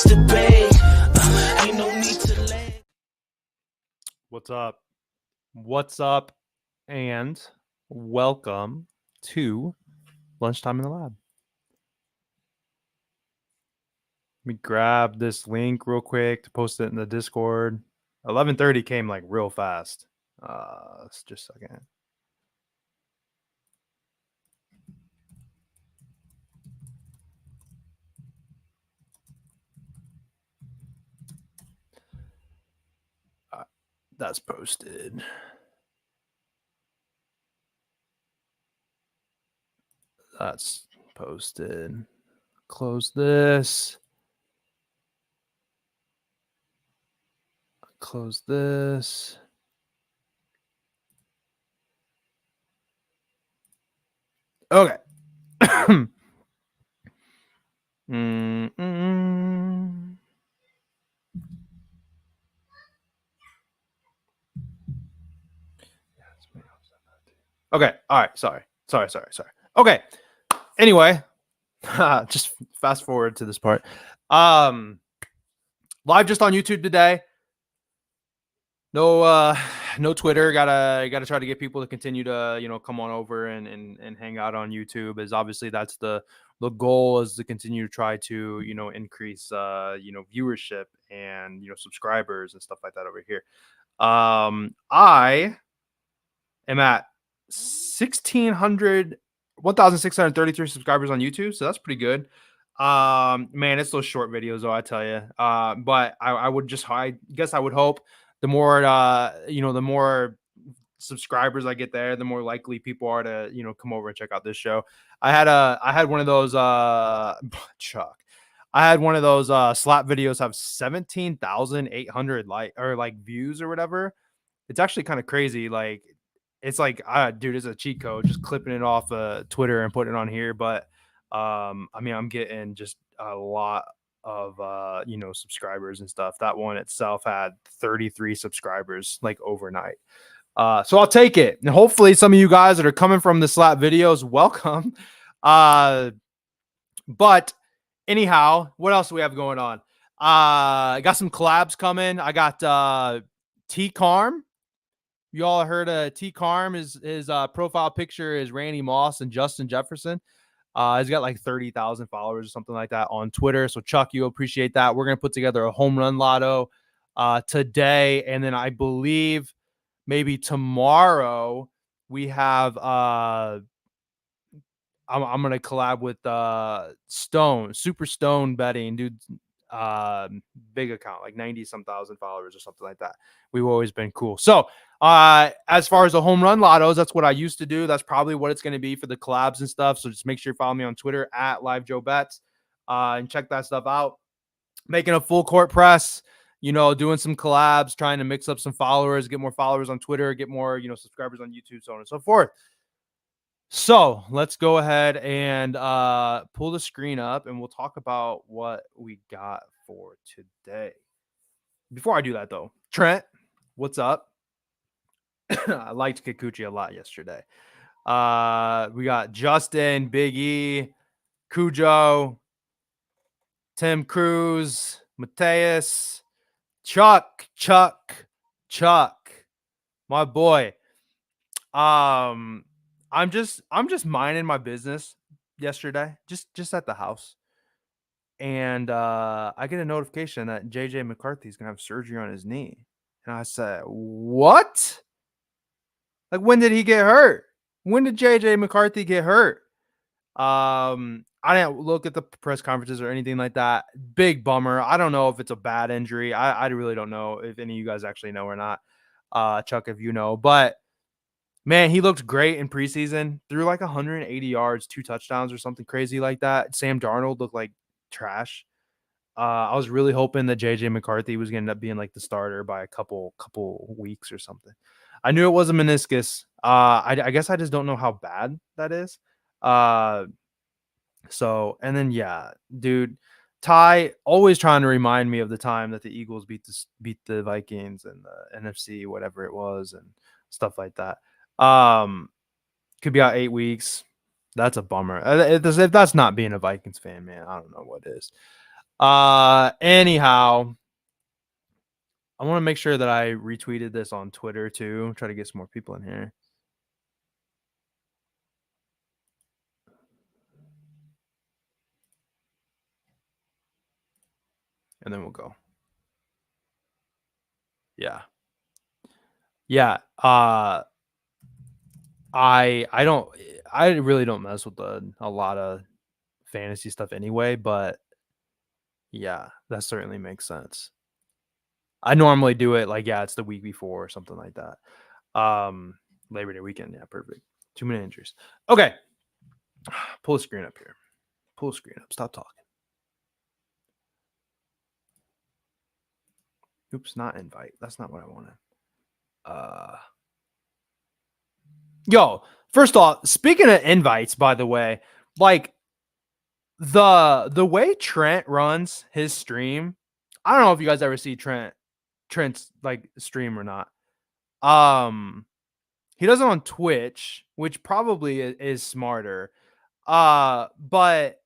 debate. Ain't no need to lag. What's up? What's up? And welcome to Lunchtime in the Lab. Let me grab this link real quick to post it in the Discord. 11:30 came like real fast. Just a second. That's posted. That's posted. Close this. Close this. Okay. Okay. All right. Sorry. Okay. Anyway, just fast forward to this part. Live just on YouTube today. No Twitter. Gotta try to get people to continue to come on over and hang out on YouTube. Is obviously that's the goal, is to continue to try to increase viewership and subscribers and stuff like that over here. I am at 1,633 subscribers on YouTube, so that's pretty good. Man, it's those short videos though, I tell you. But I guess I would hope the more the more subscribers I get there, the more likely people are to come over and check out this show. I had one of those Chuck. I had one of those slap videos have 17,800 views or whatever. It's actually kind of crazy. Like, it's like, dude, it's a cheat code, just clipping it off Twitter and putting it on here. But I mean, I'm getting just a lot of subscribers and stuff. That one itself had 33 subscribers like overnight. So I'll take it. And hopefully some of you guys that are coming from the slap videos, welcome. But anyhow, what else do we have going on? I got some collabs coming. I got T Carm. You all heard T Carm. His profile picture is Randy Moss and Justin Jefferson. He's got like 30,000 followers or something like that on Twitter. So Chuck, you appreciate that. We're gonna put together a home run lotto today, and then I believe maybe tomorrow we have I'm gonna collab with Super Stone Betting, dude. Big account, like 90 some thousand followers or something like that. We've always been cool. So as far as the home run lottos, that's what I used to do. That's probably what it's going to be for the collabs and stuff. So just make sure you follow me on Twitter at LiveJoeBets and check that stuff out. Making a full court press, doing some collabs, trying to mix up some followers, get more followers on Twitter, get more subscribers on YouTube, so on and so forth. So let's go ahead and pull the screen up, and we'll talk about what we got for today. Before I do that, though, Trent, what's up? I liked Kikuchi a lot yesterday. We got Justin, Big E, Cujo, Tim Cruz, Mateus, Chuck, my boy. I'm just minding my business yesterday, just at the house. And I get a notification that JJ McCarthy's gonna have surgery on his knee. And I said, what? Like, when did he get hurt? When did JJ McCarthy get hurt? I didn't look at the press conferences or anything like that. Big bummer. I don't know if it's a bad injury. I really don't know if any of you guys actually know or not. Chuck, if you know. But man, he looked great in preseason. Threw like 180 yards, 2 touchdowns or something crazy like that. Sam Darnold looked like trash. I was really hoping that JJ McCarthy was going to end up being like the starter by a couple weeks or something. I knew it was a meniscus. I guess I just don't know how bad that is. So, and then, yeah, dude, Ty always trying to remind me of the time that the Eagles beat the Vikings and the NFC, whatever it was, and stuff like that. Could be out 8 weeks. That's a bummer. If that's not being a Vikings fan, man, I don't know what is. Anyhow, I want to make sure that I retweeted this on Twitter too. Try to get some more people in here. And then we'll go. Yeah. Yeah. I really don't mess with a lot of fantasy stuff anyway, but yeah, that certainly makes sense. I normally do it like, yeah, it's the week before or something like that. Labor Day weekend. Yeah, perfect. 2 minute injuries. Okay. Pull the screen up here. Pull the screen up. Stop talking. Oops, not invite. That's not what I wanted. Yo, first off, speaking of invites, by the way, like the way Trent runs his stream, I don't know if you guys ever see Trent's like stream or not. He does it on Twitch, which probably is smarter. But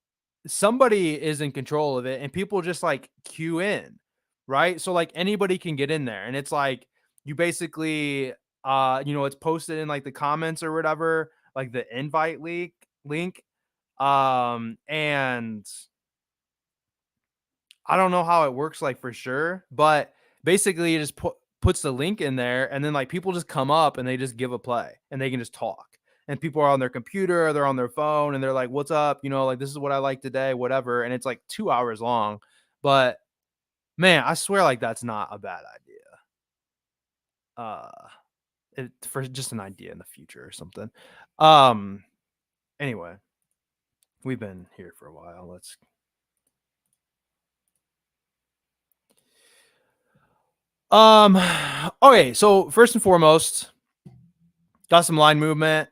somebody is in control of it and people just like queue in, right? So like anybody can get in there and it's like you basically it's posted in like the comments or whatever, like the invite link. And I don't know how it works like for sure, but basically it just puts the link in there and then like people just come up and they just give a play and they can just talk. And people are on their computer, they're on their phone and they're like, "What's up? Like this is what I like today, whatever." And it's like 2 hours long. But man, I swear like that's not a bad idea. For just an idea in the future or something. Um anyway, we've been here for a while. Let's okay, so first and foremost, got some line movement.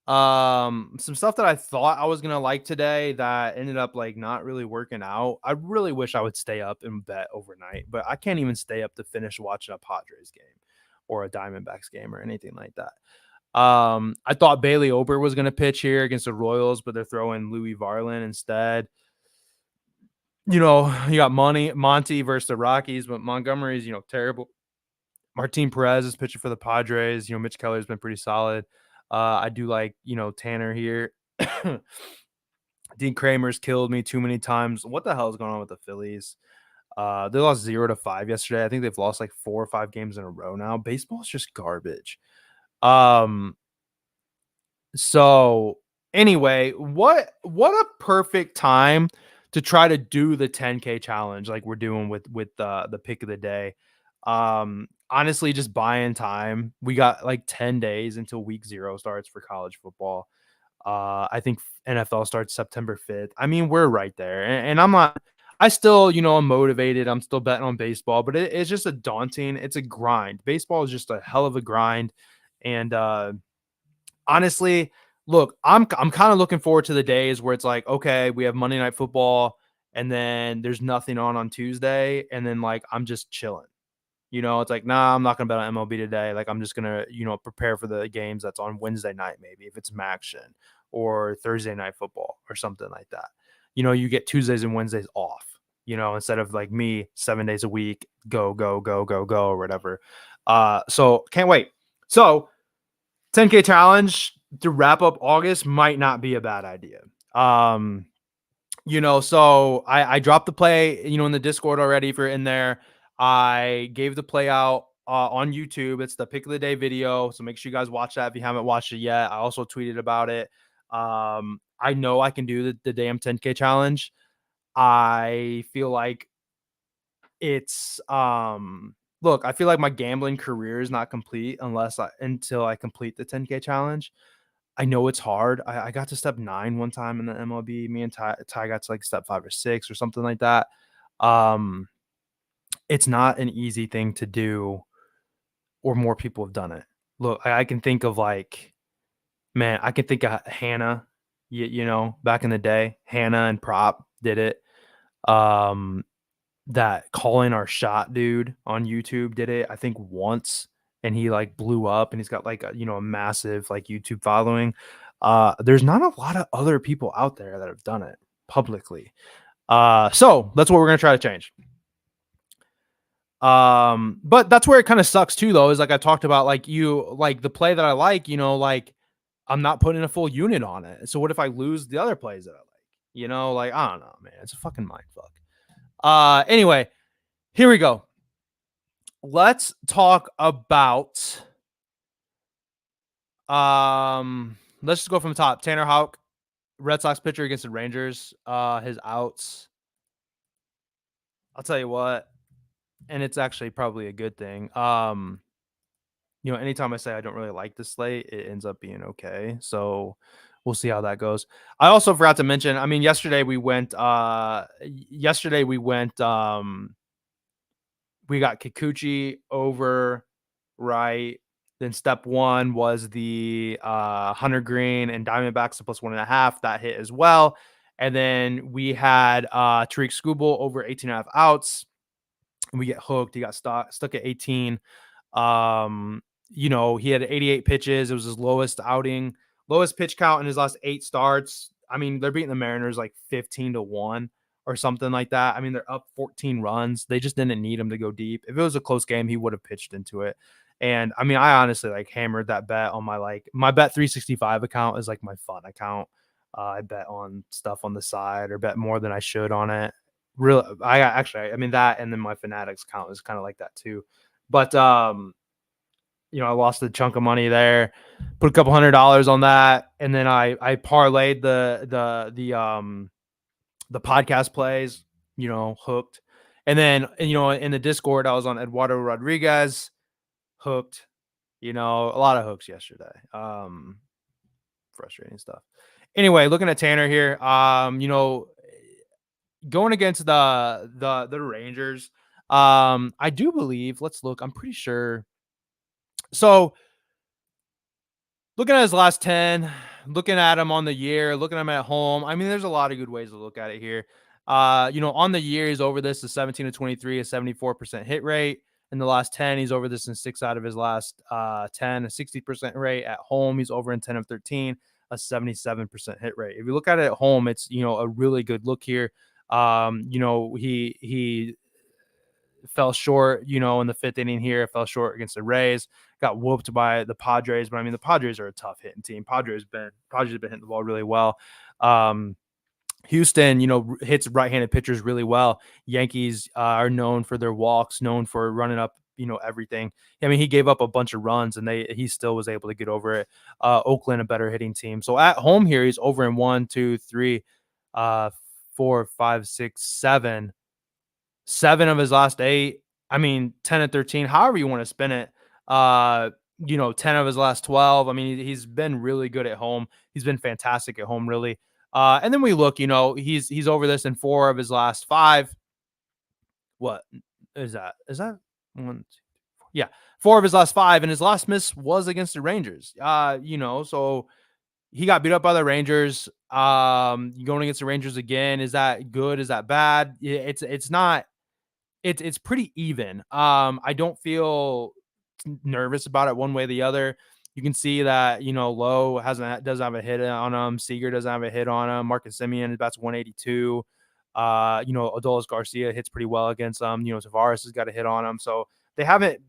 Some stuff that I thought I was gonna like today that ended up like not really working out. I really wish I would stay up and bet overnight, but I can't even stay up to finish watching a Padres game or a Diamondbacks game or anything like that. I thought Bailey Ober was gonna pitch here against the Royals, but they're throwing Louis Varland instead. You got Monty versus the Rockies, but Montgomery's terrible. Martin Perez is pitching for the Padres. Mitch Keller's been pretty solid. I do like, Tanner here. Dean Kramer's killed me too many times. What the hell is going on with the Phillies? They lost 0-5 yesterday. I think they've lost like 4 or 5 games in a row now. Baseball is just garbage. So anyway, what a perfect time to try to do the 10K challenge like we're doing with the pick of the day. Honestly, just buying time. We got like 10 days until week 0 starts for college football. I think NFL starts September 5th. I mean, we're right there. And I still, I'm motivated. I'm still betting on baseball, but it's just it's a grind. Baseball is just a hell of a grind. And honestly, look, I'm kind of looking forward to the days where it's like, okay, we have Monday Night Football and then there's nothing on Tuesday. And then like, I'm just chilling. It's like, nah, I'm not going to bet on MLB today. Like, I'm just going to, prepare for the games that's on Wednesday night, maybe if it's Maction or Thursday Night Football or something like that. You get Tuesdays and Wednesdays off, instead of like me 7 days a week, go, go, go, go, go, or whatever. So can't wait. So 10K challenge to wrap up August might not be a bad idea. So I dropped the play, in the Discord already if you're in there. I gave the play out on YouTube. It's the pick of the day video. So make sure you guys watch that if you haven't watched it yet. I also tweeted about it. I know I can do the damn 10K challenge. I feel like it's look, I feel like my gambling career is not complete until I complete the 10K challenge. I know it's hard. I got to step 9 one time in the MLB. Me and Ty got to like step 5 or 6 or something like that. It's not an easy thing to do, or more people have done it. Look, I can think of like, man, I can think of Hannah, back in the day. Hannah and Prop did it. That Calling Our Shot dude on YouTube did it, I think once, and he like blew up and he's got like a massive like YouTube following. There's not a lot of other people out there that have done it publicly. So that's what we're gonna try to change. But that's where it kind of sucks too, though, is like I talked about, like the play that I like, like I'm not putting a full unit on it. So what if I lose the other plays that I like? Like I don't know, man. It's a fucking mind fuck. Anyway, here we go. Let's talk about let's just go from the top. Tanner Houck, Red Sox pitcher against the Rangers. His outs. I'll tell you what, and it's actually probably a good thing. Anytime I say I don't really like the slate, it ends up being okay. So we'll see how that goes. I also forgot to mention, I mean, yesterday we went we got Kikuchi over, right? Then step one was the Hunter Green and Diamondbacks to +1.5. That hit as well. And then we had Tariq Skubal over 18.5 outs. We get hooked. He got stuck at 18. He had 88 pitches. It was his lowest pitch count in his last 8 starts. I mean, they're beating the Mariners like 15-1 or something like that. I mean, they're up 14 runs. They just didn't need him to go deep. If it was a close game, he would have pitched into it. And I mean, I honestly like hammered that bet on my bet 365 account is like my fun account. I bet on stuff on the side or bet more than I should on it. Real, I mean that, and then my Fanatics account is kind of like that too. But I lost a chunk of money there, put a couple $100 on that, and then I parlayed the podcast plays, hooked. And then, in the Discord, I was on Eduardo Rodriguez, hooked, a lot of hooks yesterday. Frustrating stuff. Anyway, looking at Tanner here, going against the Rangers, I do believe, let's look, I'm pretty sure. So looking at his last 10, looking at him on the year, looking at him at home. I mean, there's a lot of good ways to look at it here. On the year, he's over this, a 17-23, a 74% hit rate. In the last 10, he's over this in 6 out of his last 10, a 60% rate. At home, he's over in 10 of 13, a 77% hit rate. If you look at it at home, it's, a really good look here. He fell short, in the 5th inning here, fell short against the Rays, got whooped by the Padres. But I mean, the Padres are a tough hitting team. Padres have been hitting the ball really well. Houston, hits right-handed pitchers really well. Yankees are known for their walks, known for running up, everything. I mean, he gave up a bunch of runs and he still was able to get over it. Oakland, a better hitting team. So at home here, he's over in 1, 2, 3, 4, 5, 6, 7. 7 of his last 8. I mean, 10 and 13, however you want to spin it. 10 of his last 12. I mean, he's been really good at home. He's been fantastic at home, really. And then we look, he's over this in 4 of his last 5. What is that? Is that 1, 2, 3, 4? Yeah, 4 of his last 5, and his last miss was against the Rangers. So he got beat up by the Rangers. Going against the Rangers again, is that good? Is that bad? It's not. It's pretty even. I don't feel nervous about it one way or the other. You can see that, Lowe doesn't have a hit on him. Seager doesn't have a hit on him. Marcus Semien is about 182. Adolis Garcia hits pretty well against them. Tavares has got a hit on him. So it hasn't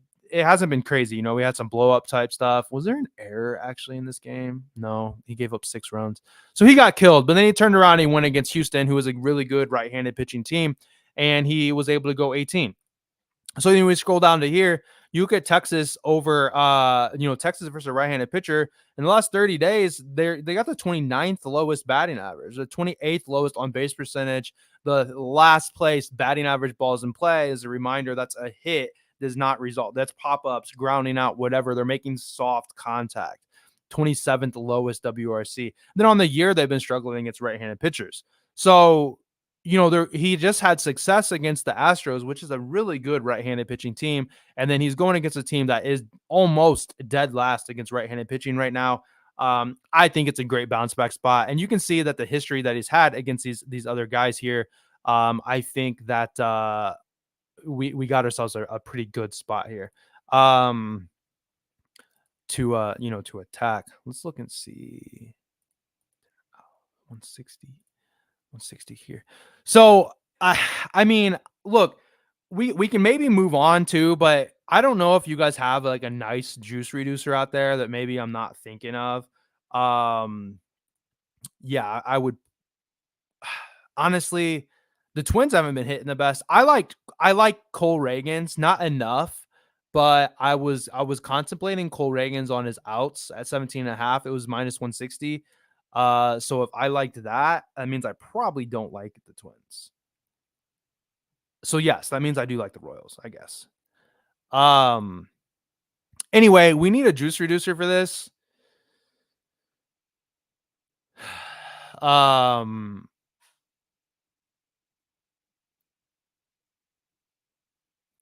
been crazy. We had some blow up type stuff. Was there an error actually in this game? No, he gave up 6 runs. So he got killed, but then he turned around and he went against Houston, who was a really good right-handed pitching team, and he was able to go 18. So then we scroll down to here, you look at Texas over, Texas versus a right-handed pitcher. In the last 30 days, they got the 29th lowest batting average, the 28th lowest on base percentage, the last place batting average balls in play. As a reminder, that's a hit, does not result. That's pop-ups, grounding out, whatever. They're making soft contact. 27th lowest WRC. Then on the year, they've been struggling against right-handed pitchers. So he just had success against the Astros, which is a really good right-handed pitching team. And then he's going against a team that is almost dead last against right-handed pitching right now. I think it's a great bounce back spot. And you can see that the history that he's had against these other guys here, I think that we got ourselves a pretty good spot here to attack. Let's look and see. 160. 160 here. So I mean, look, we can maybe move on to, but I don't know if you guys have like a nice juice reducer out there that maybe I'm not thinking of. Um, yeah, I would honestly, the Twins haven't been hitting the best. I like Cole Reagans, not enough, but I was contemplating Cole Reagans on his outs at 17 and a half. It was minus 160. So if I liked that, that means I probably don't like the Twins. So yes, that means I do like the Royals, I guess. Um anyway, we need a juice reducer for this. Um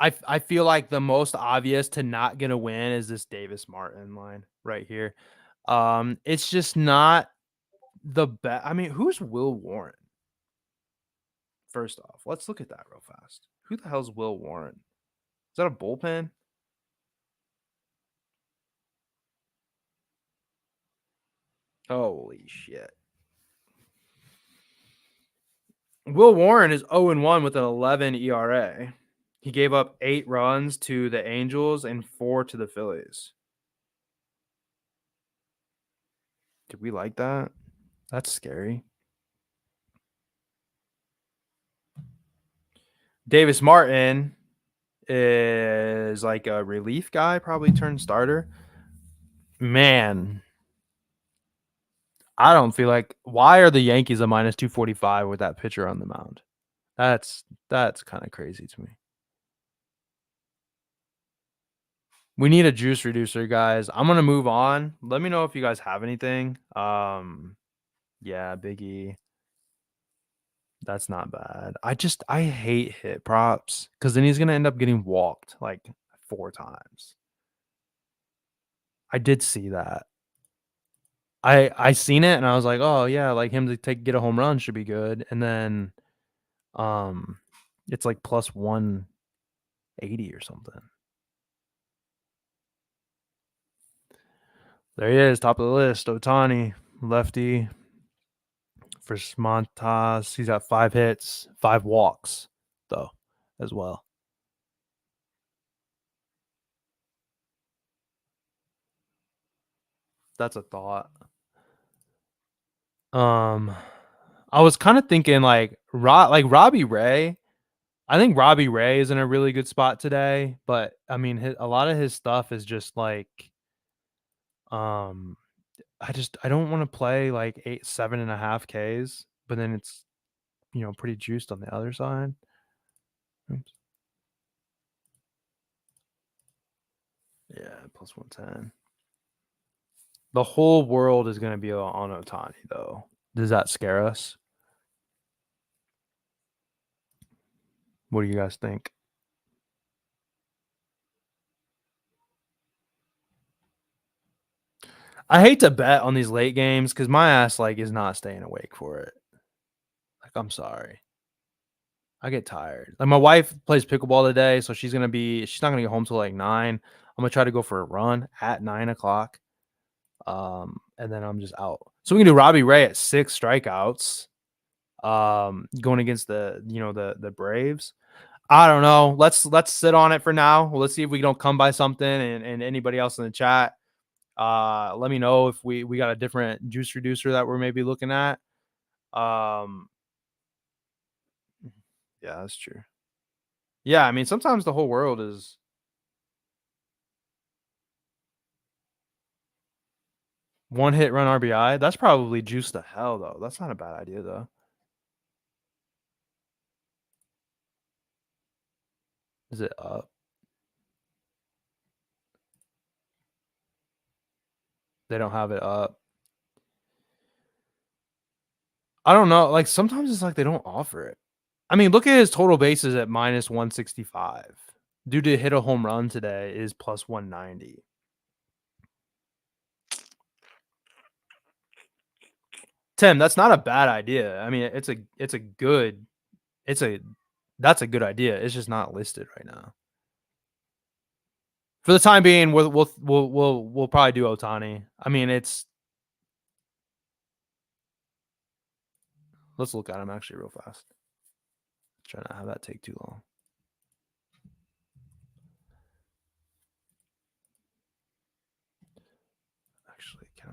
I feel like the most obvious to not get a win is this Davis Martin line right here. It's just not the best. I mean, who's Will Warren? First off, let's look at that real fast. Who the hell's Will Warren? Is that a bullpen? Holy shit. Will Warren is 0-1 with an 11 ERA. He gave up 8 runs to the Angels and 4 to the Phillies. Did we like that? That's scary. Davis Martin is like a relief guy, probably turned starter. Man, I don't feel like, why are the Yankees a minus 245 with that pitcher on the mound? That's kind of crazy to me. We need a juice reducer, guys. I'm gonna move on. Let me know if you guys have anything. Yeah, Biggie. That's not bad. I hate hit props because then he's gonna end up getting walked like 4 times. I did see that. I seen it and I was like, oh yeah, like him to get a home run should be good. And then um it's like plus 180 or something. There he is, top of the list. Otani, lefty for Montas. He's got 5 hits, 5 walks, though, as well. That's a thought. I was kind of thinking like Robbie Ray. I think Robbie Ray is in a really good spot today, but I mean, a lot of his stuff is just like, um, I don't want to play like 8, 7.5 Ks, but then it's pretty juiced on the other side. Oops. Yeah, plus 110. The whole world is going to be on Otani, though. Does that scare us? What do you guys think? I hate to bet on these late games because my ass like is not staying awake for it. Like, I'm sorry. I get tired. Like, my wife plays pickleball today, so she's not gonna get home till like 9. I'm gonna try to go for a run at 9 o'clock. And then I'm just out. So we can do Robbie Ray at 6 strikeouts. Going against the Braves. I don't know. Let's sit on it for now. Let's see if we don't come by something, and anybody else in the chat. Let me know if we got a different juice reducer that we're maybe looking at. Um, yeah, that's true. Yeah, I mean, sometimes the whole world is one hit run RBI. That's probably juice to hell, though. That's not a bad idea, though. Is it up? They don't have it up. I don't know. Like, sometimes it's like they don't offer it. I mean, look at his total bases at minus 165. Due to hit a home run today is plus 190. Tim, that's not a bad idea. I mean, it's a good it's a that's a good idea. It's just not listed right now. For the time being, we'll probably do Otani. I mean, Let's look at him actually real fast. Try not to have that take too long. Actually, can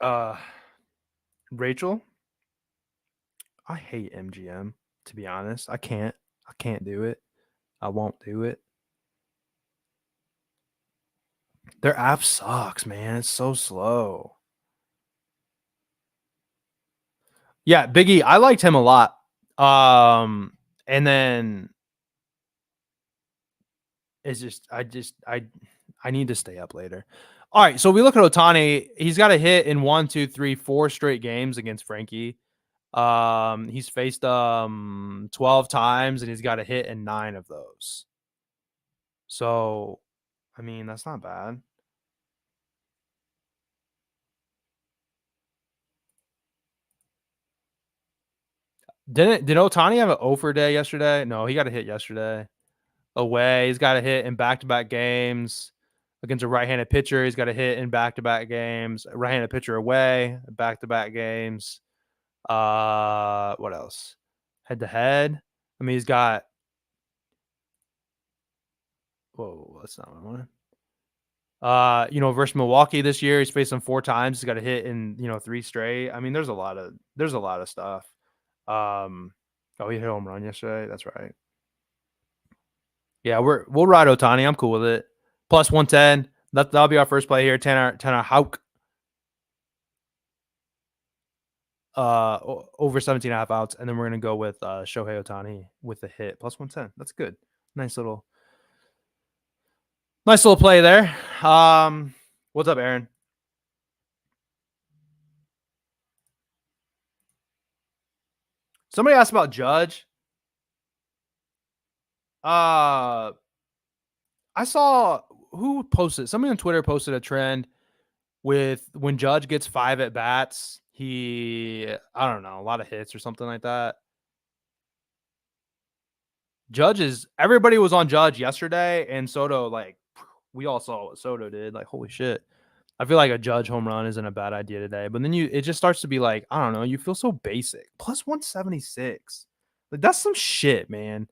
I? Rachel, I hate MGM, to be honest. I can't do it. I won't do it. Their app sucks, man. It's so slow. Yeah, Biggie, I liked him a lot. And then it's just I need to stay up later. All right, so we look at Otani. He's got a hit in 1, 2, 3, 4 straight games against Frankie. He's faced 12 times and he's got a hit in 9 of those. So, I mean, that's not bad. Did Otani have an 0 for day yesterday? No, he got a hit yesterday. Away, he's got a hit in back-to-back games against a right-handed pitcher. He's got a hit in back-to-back games. A right-handed pitcher away, back-to-back games. What else? Head-to-head. I mean, he's got. Whoa, that's not what I wanted. Versus Milwaukee this year, he's faced them 4 times. He's got a hit in 3 straight. I mean, there's a lot of stuff. He hit a home run yesterday. That's right. Yeah, we'll ride Otani. I'm cool with it. Plus 110. That'll be our first play here. Tanner Houck. Over 17.5 outs, and then we're gonna go with Shohei Otani with the hit. Plus 110. That's good. Nice little play there. What's up, Aaron? Somebody asked about Judge. I saw who posted. Somebody on Twitter posted a trend with when Judge gets 5 at bats, I don't know, a lot of hits or something like that. Everybody was on Judge yesterday, and Soto, like, we all saw what Soto did. Like, holy shit. I feel like a Judge home run isn't a bad idea today. But then it just starts to be like, I don't know, you feel so basic. Plus 176. Like, that's some shit, man.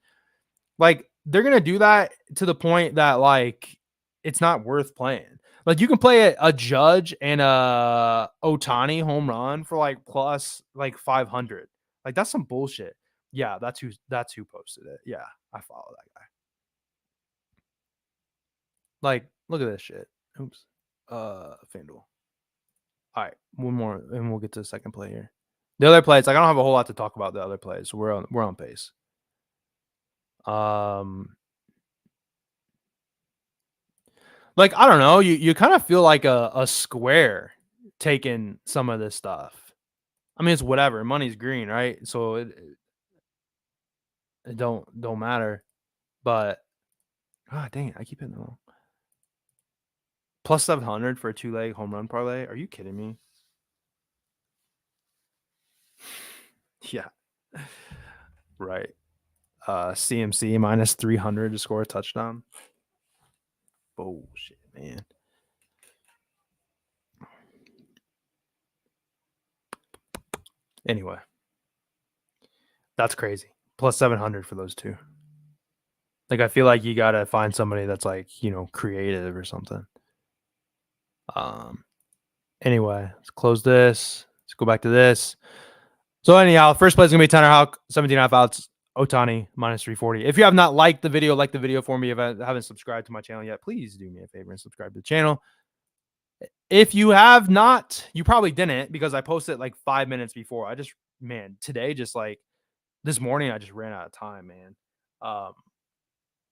Like, they're going to do that to the point that, like, it's not worth playing. Like, you can play a Judge and a Otani home run for, like, plus, like, 500. Like, that's some bullshit. Yeah, that's who posted it. Yeah, I follow that guy. Like, look at this shit. Oops. FanDuel. All right, one more, and we'll get to the second play here. The other plays, like, I don't have a whole lot to talk about the other plays. So we're on pace. Like, I don't know, you kind of feel like a square taking some of this stuff. I mean, it's whatever. Money's green, right? So it don't matter. But dang it, I keep hitting the wrong. Plus 700 for a 2-leg home run parlay. Are you kidding me? Yeah. Right. CMC minus 300 to score a touchdown. Bullshit, man. Anyway, that's crazy. Plus 700 for those two. Like, I feel like you gotta find somebody that's, like, creative or something. Anyway, let's close this. Let's go back to this. So anyhow, first play is gonna be Tanner Houck, 17.5 outs. Otani minus 340. If you have not liked the video, like the video for me. If I haven't subscribed to my channel yet, please do me a favor and subscribe to the channel. If you have not, you probably didn't, because I posted like 5 minutes before. Today, just like this morning, I just ran out of time, man.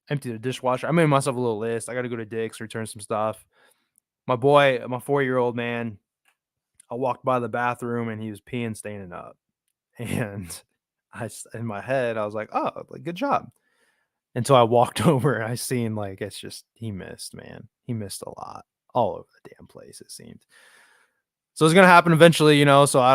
Empty the dishwasher. I made myself a little list. I got to go to Dick's, return some stuff. My boy, my 4-year-old, man, I walked by the bathroom and he was peeing, standing up. And in my head, I was like, oh, like, good job. Until I walked over and I seen, like, it's just, he missed, man. He missed a lot all over the damn place, it seemed. So it's gonna happen eventually, so I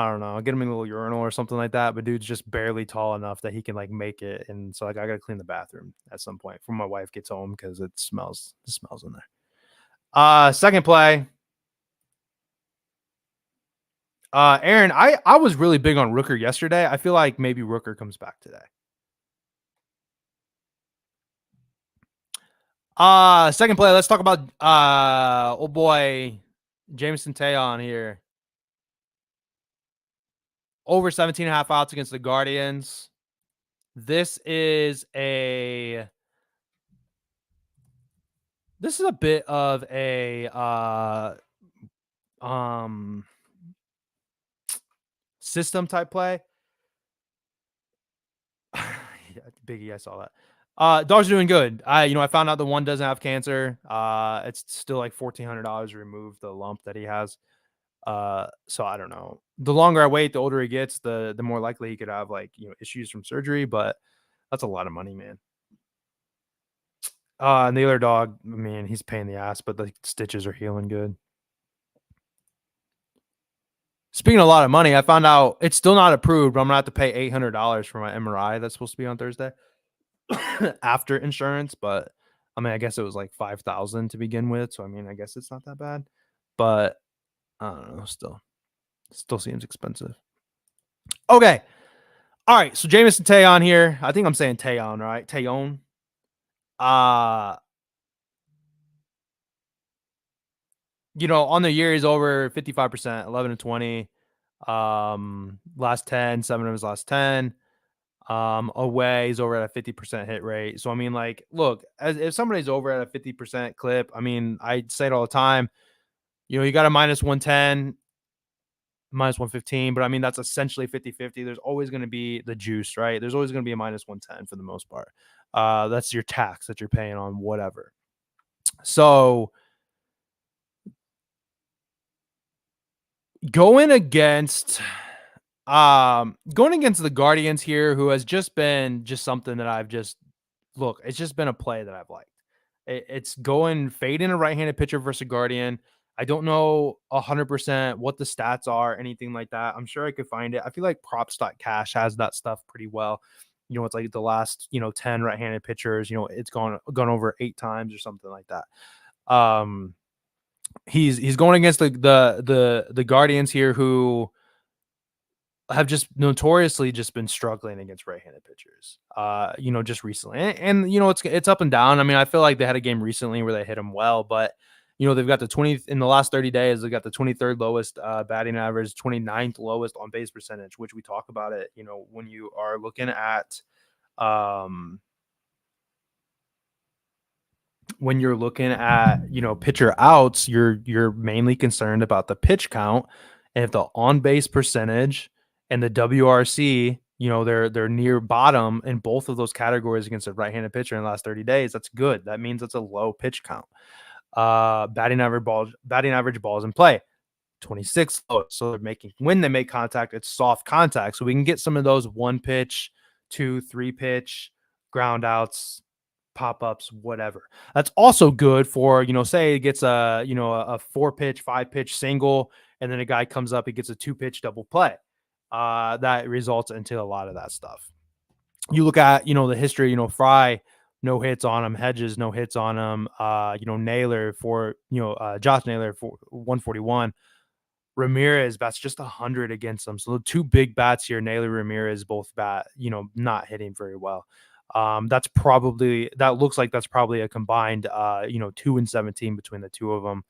don't know. I'll get him in a little urinal or something like that. But dude's just barely tall enough that he can like make it. And so like I gotta clean the bathroom at some point before my wife gets home because it smells in there. Second play. Aaron, I was really big on Rooker yesterday. I feel like maybe Rooker comes back today. Second play. Let's talk about oh boy, Jameson Tayon here. Over 17 and a half outs against the Guardians. This is a bit of a um system type play. Yeah, Biggie, I saw that. Dogs are doing good. I found out the one doesn't have cancer. It's still like $1,400 to remove the lump that he has. So I don't know. The longer I wait, the older he gets, the more likely he could have like issues from surgery. But that's a lot of money, man. And the other dog, I mean, he's a pain in the ass, but the stitches are healing good. Speaking of a lot of money, I found out it's still not approved, but I'm gonna have to pay $800 for my MRI that's supposed to be on Thursday after insurance. But I mean, I guess it was like 5,000 to begin with, so I mean, I guess it's not that bad. But I don't know, still seems expensive. Okay, all right. So Jameson Tayon here. I think I'm saying Tayon, right? Tayon. Uh, on the year he's over 55%, 11 and 20. Last 10, 7 of his last 10. Away he's over at a 50% hit rate. So I mean, like, look, if somebody's over at a 50% clip, I mean, I say it all the time. You got a minus 110, minus 115, but I mean that's essentially 50-50. There's always going to be the juice, right? There's always going to be a minus 110 for the most part. That's your tax that you're paying on whatever. So going against the Guardians here, who has just been something that I've just it's just been a play that I've liked. It's going fading a right-handed pitcher versus a Guardian. I don't know 100% what the stats are, anything like that. I'm sure I could find it. I feel like props.cash has that stuff pretty well. It's like the last 10 right-handed pitchers. It's gone over 8 times or something like that. He's going against the Guardians here, who have just notoriously just been struggling against right-handed pitchers. Just recently, and it's up and down. I mean, I feel like they had a game recently where they hit him well, but they've got the 20 in the last 30 days. They got the 23rd lowest batting average, 29th lowest on base percentage, which we talk about it. When you are looking at pitcher outs, you're mainly concerned about the pitch count, and if the on base percentage and the WRC, they're near bottom in both of those categories against a right-handed pitcher in the last 30 days. That's good. That means it's a low pitch count. Batting average balls in play, 26 low. So when they make contact, it's soft contact. So we can get some of those 1 pitch, 2, 3 pitch ground outs, pop-ups, whatever. That's also good for, say it gets a 4 pitch, 5 pitch single, and then a guy comes up, he gets a 2 pitch double play. That results into a lot of that stuff. You look at, the history, Fry, no hits on him, Hedges, no hits on him, Naylor for, Josh Naylor for 141. Ramirez bats just 100 against them. So the 2 big bats here, Naylor, Ramirez, both bat, not hitting very well. That looks like that's probably a combined 2 and 17 between the two of them.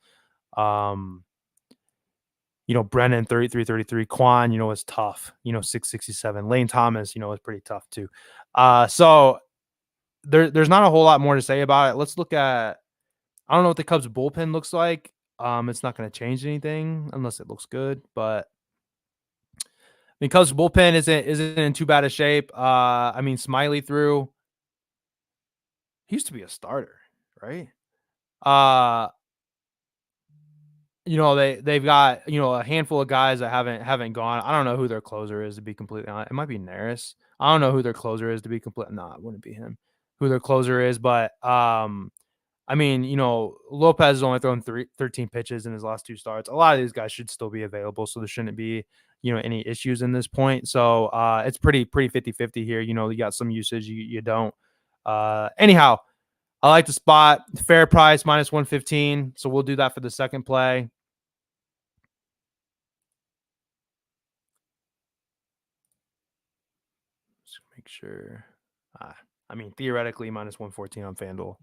Brennan 33 Quan, is tough, 667. Lane Thomas, is pretty tough too. So there's not a whole lot more to say about it. Let's look at, I don't know what the Cubs bullpen looks like. It's not going to change anything unless it looks good, but because bullpen isn't in too bad a shape. I mean, Smiley threw. He used to be a starter, right? They've got a handful of guys that haven't gone. I don't know who their closer is, to be completely honest. It might be Neris. I don't know who their closer is, to be complete. No, it wouldn't be him. Who their closer is, but I I mean, Lopez has only thrown 13 pitches in his last 2 starts. A lot of these guys should still be available, so there shouldn't be, any issues in this point. So, it's pretty 50-50 here. You got some usage, you don't. Anyhow, I like the spot. Fair price, -115. So we'll do that for the second play. Just make sure. I mean, theoretically, -114 on FanDuel.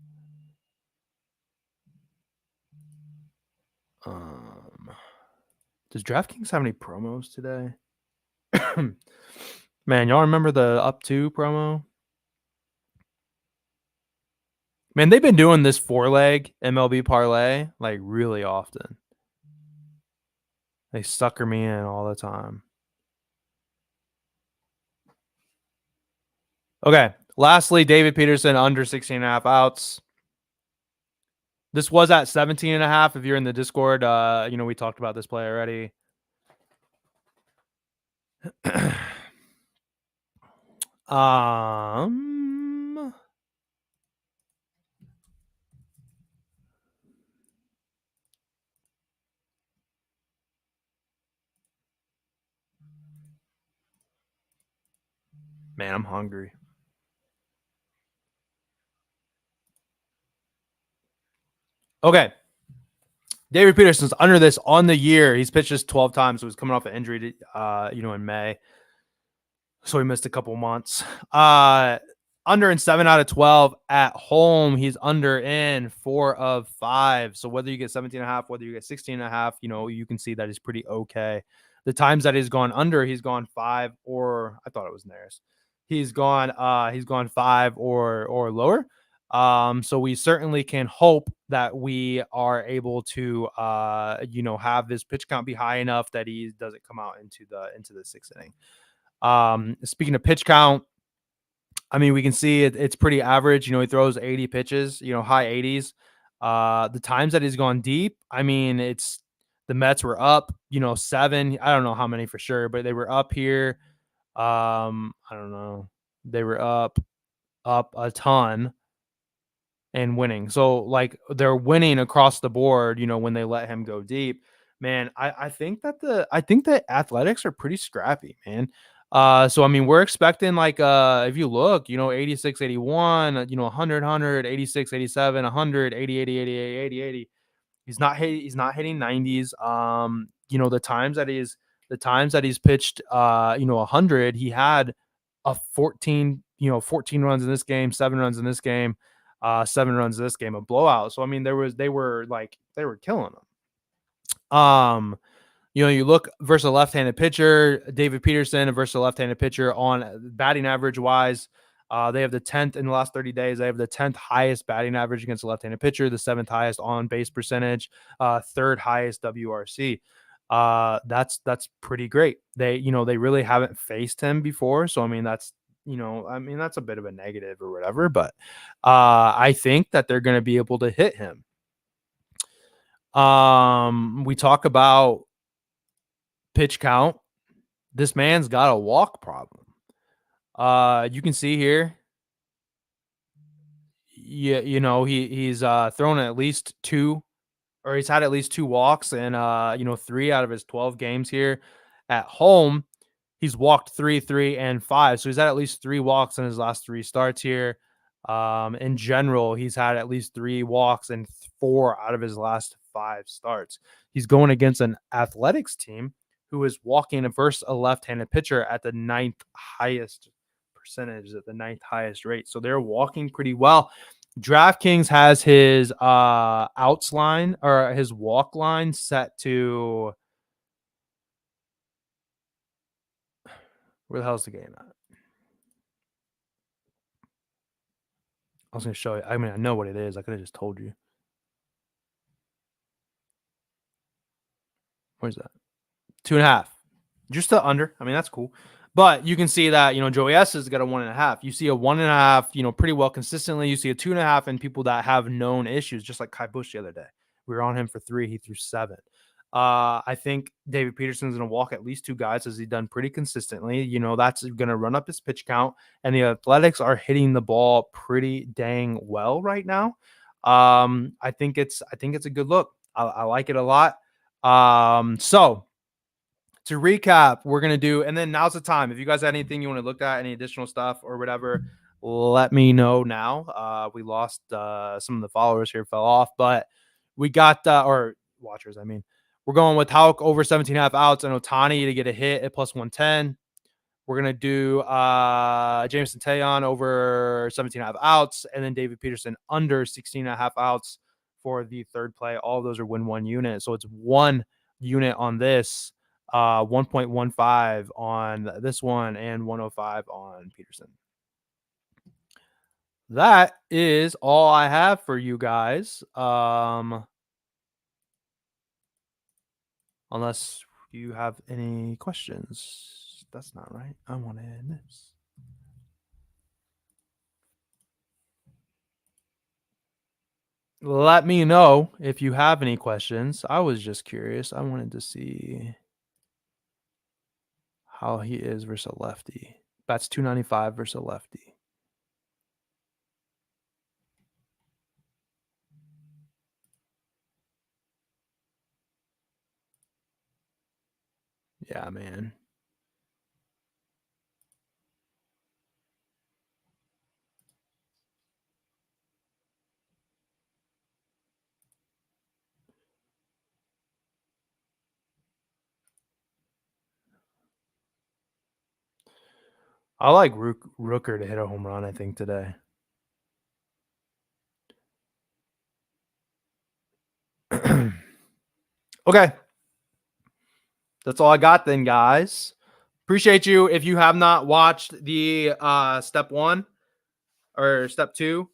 Does DraftKings have any promos today? Man, y'all remember the up 2 promo? Man, they've been doing this 4-leg MLB parlay like really often. They sucker me in all the time. Okay. Lastly, David Peterson under 16.5 outs. This was at 17.5. If you're in the Discord, we talked about this play already. Man, I'm hungry. Okay. David Peterson's under this on the year. He's pitched this 12 times. So he's coming off an injury, in May. So he missed a couple months. Under in 7 out of 12 at home. He's under in 4 of 5. So whether you get 17.5, whether you get 16.5, you can see that is pretty okay. The times that he's gone under, he's gone 5 or I thought it was nearest. He's gone 5 or lower. So we certainly can hope that we are able to have this pitch count be high enough that he doesn't come out into the 6th inning. Speaking of pitch count, I mean, we can see it's pretty average. He throws 80 pitches, high 80s. The times that he's gone deep, I mean, the Mets were up, 7. I don't know how many for sure, but they were up here. I don't know. They were up a ton and winning. So like they're winning across the board, when they let him go deep. Man, I think that Athletics are pretty scrappy, man. So I mean, we're expecting like if you look, 86, 81, 100, 86, 87, 100, 80, 80, 80, 80, 80. He's not hitting 90s. The times that he's pitched 100, he had a 14 runs in this game, 7 runs in this game, 7 runs in this game, a blowout. So I mean, they were killing him. You look versus a left-handed pitcher, David Peterson versus a left-handed pitcher on batting average wise. They have the 10th in the last 30 days. They have the 10th highest batting average against a left-handed pitcher, the 7th highest on base percentage, 3rd highest WRC. That's pretty great. They really haven't faced him before. So, I mean, that's a bit of a negative or whatever, but I think that they're going to be able to hit him. We talk about pitch count. This man's got a walk problem. You can see here. Yeah, he's thrown at least 2, or he's had at least 2 walks, and 3 out of his 12 games here at home. He's walked 3, 3, and 5. So he's had at least 3 walks in his last 3 starts here. In general, he's had at least 3 walks in 4 out of his last 5 starts. He's going against an Athletics team who is walking versus a left-handed pitcher at the 9th highest percentage, at the 9th highest rate. So they're walking pretty well. DraftKings has his outs line, or his walk line, set to, where the hell's the game at? I was going to show you. I mean, I know what it is. I could have just told you. Where's that? 2.5. Just the under. I mean, that's cool. But you can see that, Joey S has got a 1.5. You see a 1.5, pretty well consistently. You see a 2.5 in people that have known issues, just like Kai Busch the other day. We were on him for 3. He threw 7. I think David Peterson's going to walk at least 2 guys, as he's done pretty consistently. That's going to run up his pitch count, and the Athletics are hitting the ball pretty dang well right now. I think it's a good look. I like it a lot. So to recap, we're gonna do, and then now's the time. If you guys have anything you want to look at, any additional stuff or whatever, let me know now. We lost some of the followers here fell off, but we got or watchers, I mean. We're going with Hauk over 17.5 outs and Otani to get a hit at plus 110. We're gonna do Jameson Taillon over 17.5 outs, and then David Peterson under 16.5 outs for the third play. All of those are win one unit. So it's 1 unit on this, 1.15 on this one, and 105 on Peterson. That is all I have for you guys. Unless you have any questions. That's not right. I wanted this. Let me know if you have any questions. I was just curious. I wanted to see how he is versus a lefty. That's 295 versus a lefty. Yeah, man. I like Rooker to hit a home run, I think, today. Okay. That's all I got then, guys. Appreciate you. If you have not watched the step 1 or step 2,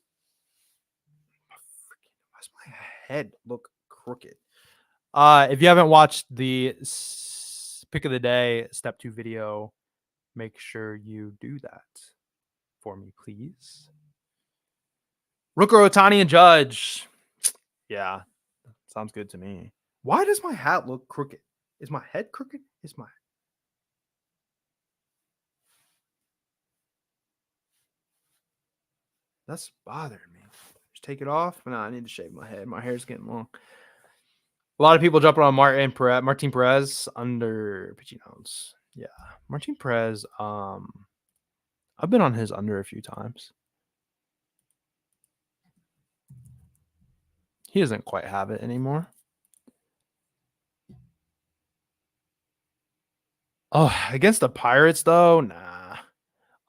why's my head look crooked? If you haven't watched the pick of the day step 2 video, make sure you do that for me, please. Rooker, Otani, and Judge. Yeah, sounds good to me. Why does my hat look crooked? Is my head crooked? That's bothering me. Just take it off. No, I need to shave my head. My hair's getting long. A lot of people jumping on Martin Perez under pitching notes. Yeah, Martin Perez. I've been on his under a few times. He doesn't quite have it anymore. Oh, against the Pirates though, nah,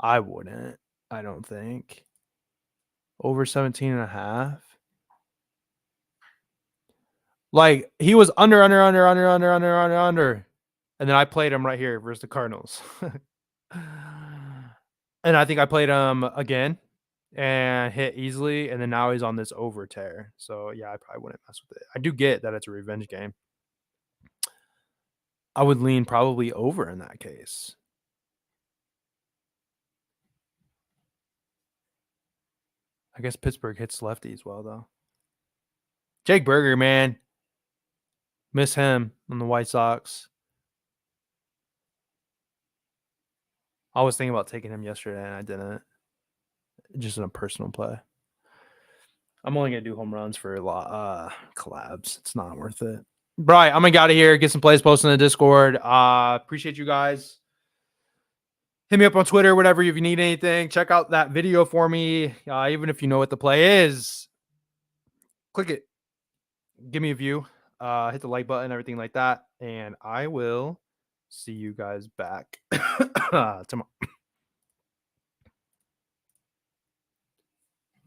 I wouldn't. I don't think. Over 17.5. Like he was under. And then I played him right here versus the Cardinals. And I think I played him again and hit easily. And then now he's on this over tear. So yeah, I probably wouldn't mess with it. I do get that it's a revenge game. I would lean probably over in that case. I guess Pittsburgh hits lefties well, though. Jake Berger, man. Miss him on the White Sox. I was thinking about taking him yesterday, and I didn't. Just in a personal play. I'm only going to do home runs for collabs. It's not worth it. Right, I'm going to get out of here, get some plays posted in the Discord. Appreciate you guys. Hit me up on Twitter, whatever, if you need anything. Check out that video for me. Even if you know what the play is, click it. Give me a view. Hit the like button, everything like that. And I will see you guys back tomorrow.